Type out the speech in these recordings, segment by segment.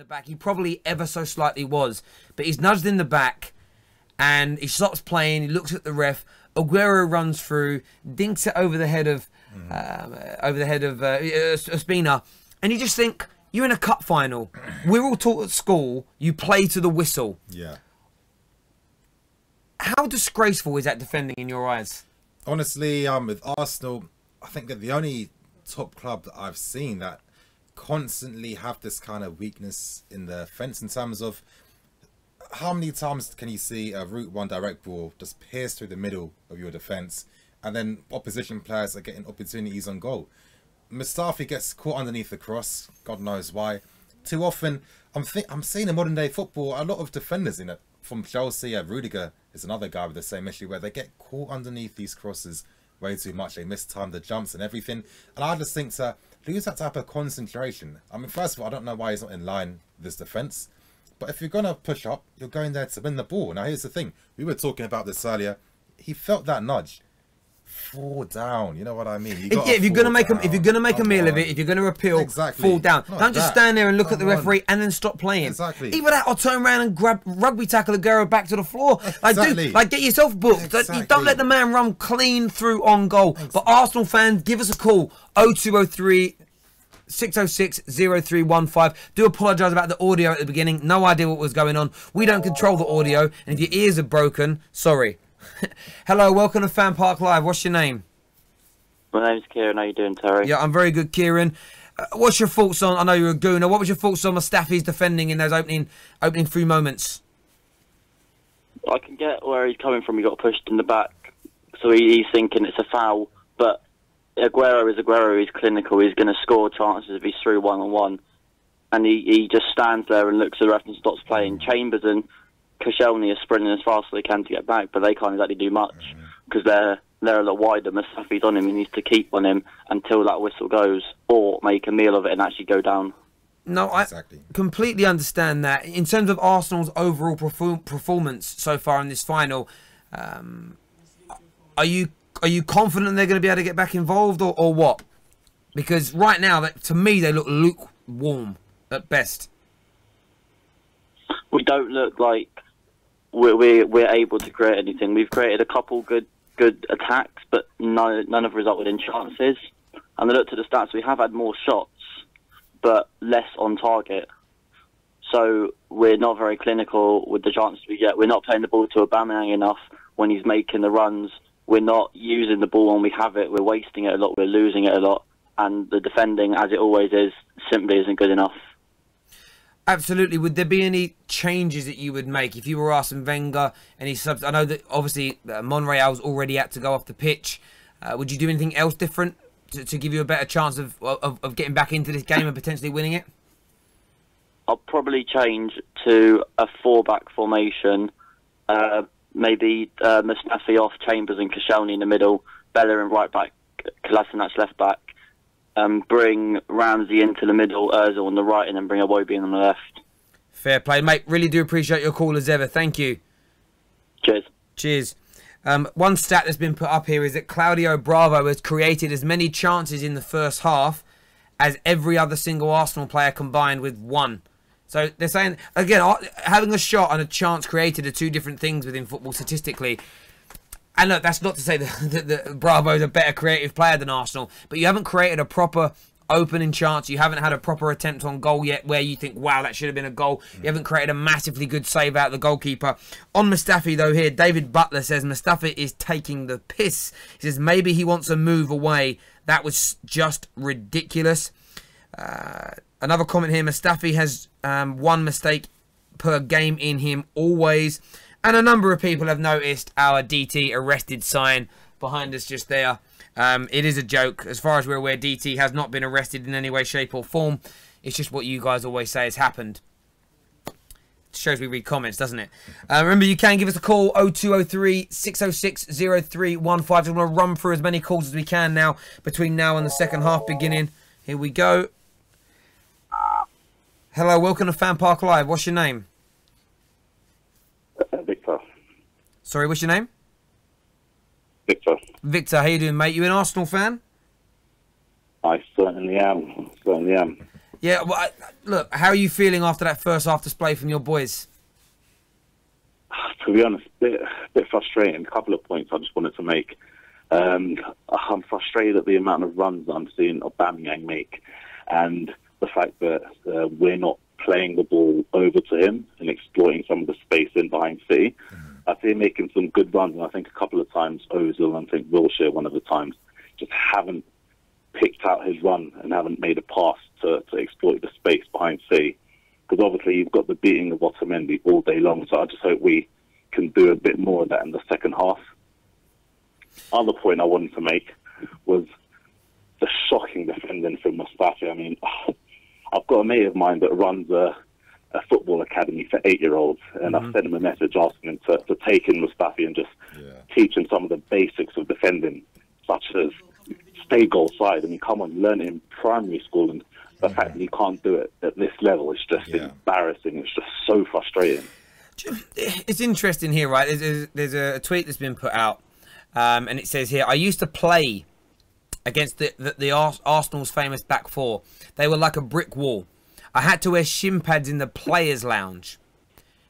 back. He probably ever so slightly was. But he's nudged in the back and he stops playing. He looks at the ref. Aguero runs through, dinks it over the head of Ospina. And you just think, you're in a cup final. We're all taught at school, you play to the whistle. Yeah. How disgraceful is that defending in your eyes? Honestly, with Arsenal, I think they're the only top club that I've seen that constantly have this kind of weakness in the defence, in terms of how many times can you see a route one direct ball just pierce through the middle of your defence, and then opposition players are getting opportunities on goal. Mustafi gets caught underneath the cross, God knows why. Too often, I'm seeing in modern day football a lot of defenders in it. From Chelsea, Rudiger is another guy with the same issue, where they get caught underneath these crosses way too much. They miss time, the jumps and everything. And I just think to lose that type of concentration. I mean, first of all, I don't know why he's not in line with this defence. But if you're going to push up, you're going there to win the ball. Now, here's the thing. We were talking about this earlier. He felt that nudge. Fall down, you know what I mean? If you're gonna make a meal of it, if you're gonna appeal, fall down. Don't just stand there and look at the referee and then stop playing. Exactly. Either that or turn around and grab rugby tackle Aguero back to the floor. Like get yourself booked. Exactly. Don't let the man run clean through on goal. Exactly. But Arsenal fans, give us a call 0203 606 0315. Do apologise about the audio at the beginning. No idea what was going on. We don't control the audio, and if your ears are broken, sorry. Hello, welcome to FanPark Live. What's your name? My name's Kieran. How you doing, Terry? Yeah, I'm very good, Kieran. What's your thoughts on? I know you're a gooner. What was your thoughts on Mustafi's defending in those opening few moments? I can get where he's coming from. He got pushed in the back, so he's thinking it's a foul. But Aguero is Aguero. He's clinical. He's going to score chances if he's through one-on-one, and he just stands there and looks at the ref and stops playing. Chambers and Koscielny are sprinting as fast as they can to get back, but they can't exactly do much because they're a lot wider. Mustafi's on him. He needs to keep on him until that whistle goes, or make a meal of it and actually go down. No, I completely understand that. In terms of Arsenal's overall performance so far in this final, are you confident they're going to be able to get back involved, or what? Because right now, to me, they look lukewarm at best. We don't look like we're able to create anything. We've created a couple good attacks, but none have resulted in chances. And I looked at the stats. We have had more shots, but less on target. So we're not very clinical with the chances we get. We're not playing the ball to Aubameyang enough when he's making the runs. We're not using the ball when we have it. We're wasting it a lot. We're losing it a lot. And the defending, as it always is, simply isn't good enough. Absolutely. Would there be any changes that you would make if you were Arsene Wenger? Any subs? I know that obviously Monreal's already had to go off the pitch. Would you do anything else different to give you a better chance of getting back into this game and potentially winning it? I'll probably change to a 4-back formation. Maybe Mustafi off, Chambers and Koscielny in the middle, Bellerin right back, Kolasinac left back. Bring Ramsey into the middle, Ozil on the right, and then bring Iwobi in on the left. Fair play, mate. Really do appreciate your call as ever. Thank you. Cheers. Cheers. One stat that's been put up here is that Claudio Bravo has created as many chances in the first half as every other single Arsenal player combined with one. So they're saying, again, having a shot and a chance created are two different things within football statistically. And look, that's not to say that Bravo's a better creative player than Arsenal, but you haven't created a proper opening chance. You haven't had a proper attempt on goal yet where you think, wow, that should have been a goal. You haven't created a massively good save out of the goalkeeper. On Mustafi, though, here, David Butler says Mustafi is taking the piss. He says maybe he wants to move away. That was just ridiculous. Another comment here, Mustafi has one mistake per game in him always. And a number of people have noticed our DT arrested sign behind us just there. It is a joke. As far as we're aware, DT has not been arrested in any way, shape or form. It's just what you guys always say has happened. It shows we read comments, doesn't it? Remember, you can give us a call, 0203 606 0315. Just want to run through as many calls as we can now between now and the second half beginning. Here we go. Hello, welcome to FanPark Live. What's your name? Victor. Sorry, what's your name? Victor. Victor, how you doing, mate? You an Arsenal fan? I certainly am. Yeah, well, look, how are you feeling after that first half display from your boys? To be honest, bit frustrating. A couple of points I just wanted to make. I'm frustrated at the amount of runs that I'm seeing Aubameyang make, and the fact that we're not playing the ball over to him and exploiting some of the space in behind City. I see him making some good runs, and I think a couple of times Ozil and I think Wilshere one of the times just haven't picked out his run and haven't made a pass to exploit the space behind City. Because obviously you've got the beating of Otamendi all day long, so I just hope we can do a bit more of that in the second half. Other point I wanted to make was the shocking defending from Mustafi. I mean, I've got a mate of mine that runs a football academy for 8-year-olds, and I've sent him a message asking him to take in Mustafi and just teach him some of the basics of defending, such as stay goal side. I mean, come on, learn it in primary school, and the fact that you can't do it at this level is just embarrassing. It's just so frustrating. It's interesting here, right? There's a tweet that's been put out, and it says here, I used to play against the Arsenal's famous back four. They were like a brick wall. I had to wear shin pads in the players' lounge.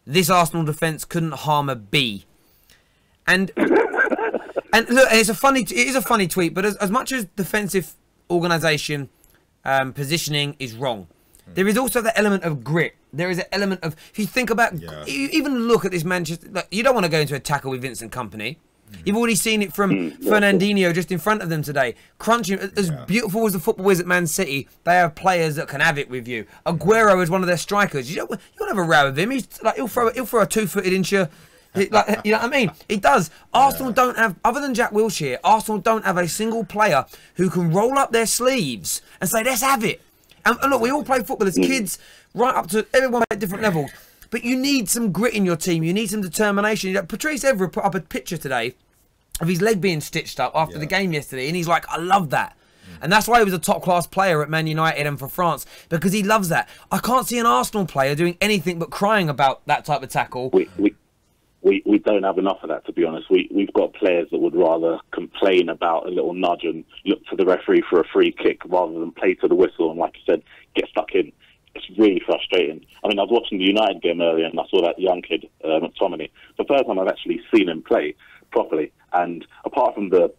This Arsenal defence couldn't harm a bee. And look, it is a funny tweet, but as much as defensive organisation positioning is wrong, there is also the element of grit. There is an element of, if you think about, you even look at this Manchester, like, you don't want to go into a tackle with Vincent Kompany. You've already seen it from Fernandinho just in front of them today. Crunching, as beautiful as the football is at Man City, they have players that can have it with you. Aguero is one of their strikers. You don't have a row with him. He's like, he'll throw a 2-footed into you. Like, you know what I mean? He does. Arsenal don't have, other than Jack Wilshere, Arsenal don't have a single player who can roll up their sleeves and say, let's have it. And look, we all play football as kids, right up to everyone at different levels. But you need some grit in your team. You need some determination. Patrice Evra put up a picture today of his leg being stitched up after the game yesterday, and he's like, I love that. And that's why he was a top-class player at Man United and for France, because he loves that. I can't see an Arsenal player doing anything but crying about that type of tackle. We don't have enough of that, to be honest. We've got players that would rather complain about a little nudge and look to the referee for a free kick rather than play to the whistle and, like you said, get stuck in. It's really frustrating. I mean, I was watching the United game earlier and I saw that young kid, McTominay. The first time I've actually seen him play properly. And apart from the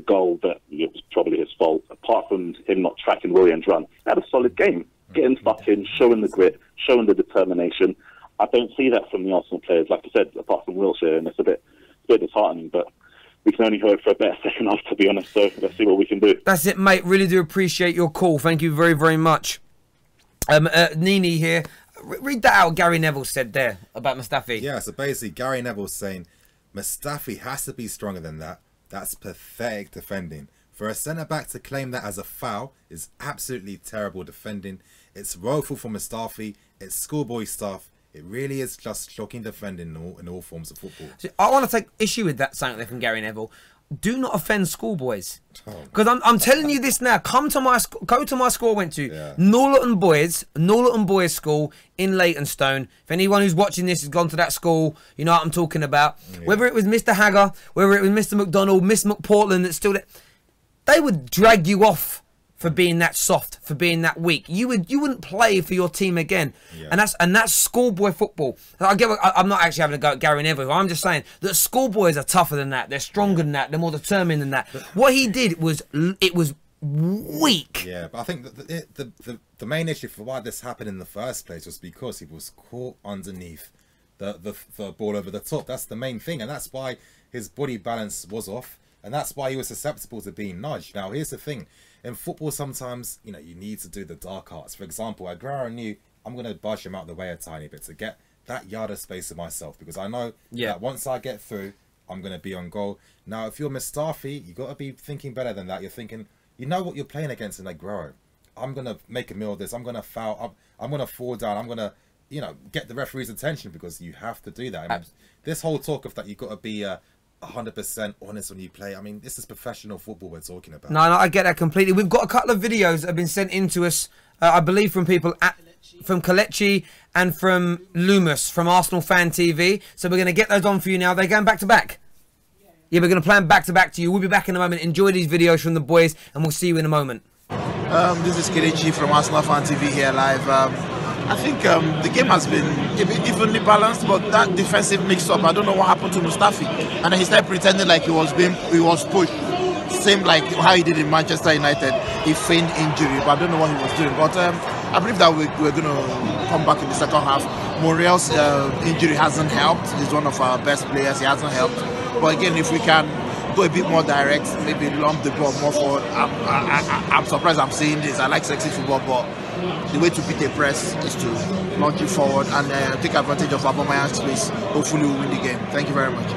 goal that it was probably his fault, apart from him not tracking Willian's run, he had a solid game. Getting stuck in, showing the grit, showing the determination. I don't see that from the Arsenal players, like I said, apart from Wilshere, and it's a bit disheartening, but we can only hope for a better second half, to be honest, so let's see what we can do. That's it, mate. Really do appreciate your call. Thank you very, very much. Nini here. Read that out, Gary Neville said there about Mustafi. Yeah, so basically Gary Neville's saying Mustafi has to be stronger than that. That's pathetic defending. For a centre-back to claim that as a foul is absolutely terrible defending. It's woeful for Mustafi. It's schoolboy stuff. It really is just shocking defending in all forms of football. So I want to take issue with that saying there from Gary Neville. Do not offend schoolboys. Because I'm telling you this now. Go to my school I went to. Norlotton Boys School in Leytonstone. If anyone who's watching this has gone to that school, you know what I'm talking about. Whether it was Mr. Hagger, whether it was Mr. McDonald, Miss McPortland that's still there, they would drag you off for being that soft, for being that weak. You wouldn't play for your team again. And that's schoolboy football. I'm not actually having a go at Gary Neville. I'm just saying that schoolboys are tougher than that. They're stronger than that. They're more determined than that. What he did was weak. Yeah, but I think the main issue for why this happened in the first place was because he was caught underneath the ball over the top. That's the main thing, and that's why his body balance was off, and that's why he was susceptible to being nudged. Now, here's the thing. In football, sometimes, you know, you need to do the dark arts. For example, Aguero knew, I'm going to budge him out the way a tiny bit to get that yard of space to myself, because I know that once I get through, I'm going to be on goal. Now, if you're Mustafi, you got to be thinking better than that. You're thinking, you know what you're playing against in Aguero. I'm going to make a meal of this. I'm going to foul. I'm going to fall down. I'm going to, you know, get the referee's attention, because you have to do that. I mean, this whole talk of that you've got to be 100% honest when you play. I mean, this is professional football we're talking about. No, I get that completely. We've got a couple of videos that have been sent in to us, I believe, from people from Kelechi and from Loomis from Arsenal Fan TV. So we're going to get those on for you now. They're going back to back. Yeah, we're going to play them back to back to you. We'll be back in a moment. Enjoy these videos from the boys, and we'll see you in a moment. This is Kelechi from Arsenal Fan TV here live. I think the game has been a bit evenly balanced, but that defensive mix-up, I don't know what happened to Mustafi. And then he started pretending like he was pushed. Same like how he did in Manchester United. He feigned injury, but I don't know what he was doing. But I believe that we're going to come back in the second half. Monreal's injury hasn't helped. He's one of our best players. He hasn't helped. But again, if we can go a bit more direct, maybe lump the ball more forward. I'm surprised I'm saying this. I like sexy football, but the way to beat a press is to launch it forward and take advantage of Aubameyang's space. Hopefully we'll win the game. Thank you very much.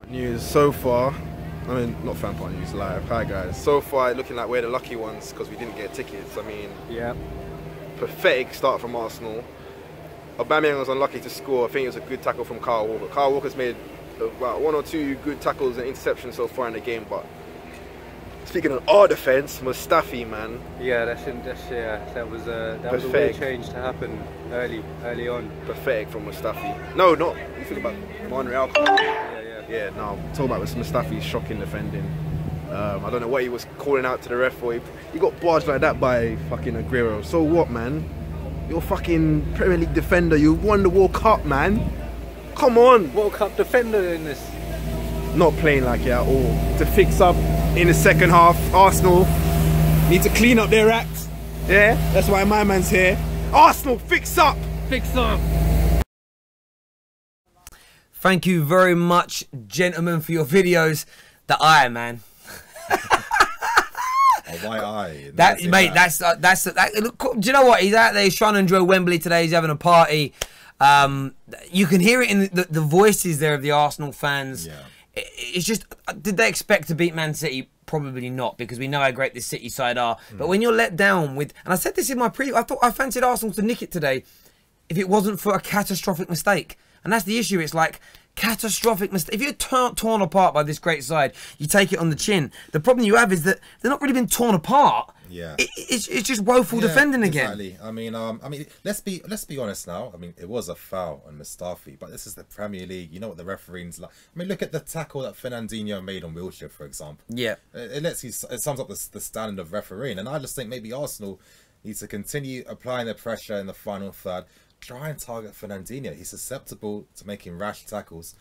News so far, I mean, not FanPark news, live. Hi guys. So far, looking like we're the lucky ones because we didn't get tickets. I mean, yeah, pathetic start from Arsenal. Aubameyang was unlucky to score. I think it was a good tackle from Kyle Walker. Kyle Walker's made about 1 or 2 good tackles and interceptions so far in the game, but speaking of our defence, Mustafi, man. Yeah, that was a weird change to happen early on. Pathetic from Mustafi. No, not. You think about Monreal. Yeah, no, I'm talking about Mustafi's shocking defending. I don't know what he was calling out to the ref for. He got barged like that by fucking Aguero. So what, man? You're a fucking Premier League defender. You won the World Cup, man. Come on. World Cup defender in this. Not playing like it at all. To fix up in the second half, Arsenal need to clean up their act. Yeah, that's why my man's here. Arsenal, fix up. Fix up. Thank you very much, gentlemen, for your videos. The eye, man. Why I? That mate, that's look, do you know what? He's out there, he's trying to enjoy Wembley today, he's having a party. You can hear it in the voices there of the Arsenal fans. Yeah. It's just, did they expect to beat Man City? Probably not, because we know how great this City side are. But when you're let down with, and I said this in my preview, I thought I fancied Arsenal to nick it today if it wasn't for a catastrophic mistake. And that's the issue. It's like catastrophic mistake. If you're torn apart by this great side, you take it on the chin. The problem you have is that they're not really been torn apart. Yeah, it's just woeful defending again. Exactly. I mean, let's be honest now. I mean, it was a foul on Mustafi, but this is the Premier League. You know what the referees like. I mean, look at the tackle that Fernandinho made on Wilshere, for example. Yeah, it sums up the standard of refereeing, and I just think maybe Arsenal needs to continue applying the pressure in the final third. Try and target Fernandinho. He's susceptible to making rash tackles.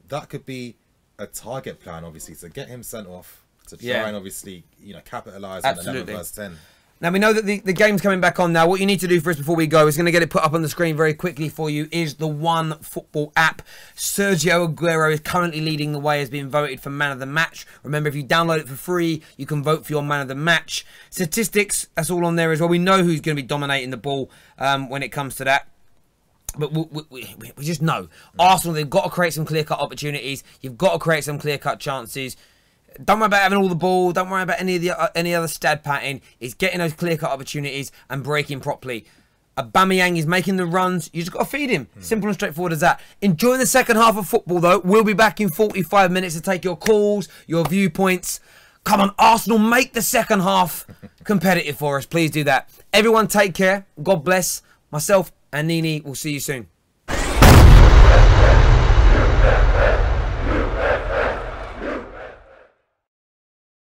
That could be a target plan, obviously, to get him sent off, to try and obviously, you know, capitalise on 11 versus 10. Now, we know that the game's coming back on now. What you need to do for us before we go is going to get it put up on the screen very quickly for you is the One Football app. Sergio Aguero is currently leading the way, has been voted for Man of the Match. Remember, if you download it for free, you can vote for your Man of the Match. Statistics, that's all on there as well. We know who's going to be dominating the ball when it comes to that. But we just know. Arsenal, they've got to create some clear-cut opportunities. You've got to create some clear-cut chances. Don't worry about having all the ball. Don't worry about any other stat pattern. It's getting those clear-cut opportunities and breaking properly. Aubameyang is making the runs. You just got to feed him. Simple and straightforward as that. Enjoy the second half of football, though. We'll be back in 45 minutes to take your calls, your viewpoints. Come on, Arsenal, make the second half competitive for us. Please do that. Everyone take care. God bless. Myself and Nini will see you soon.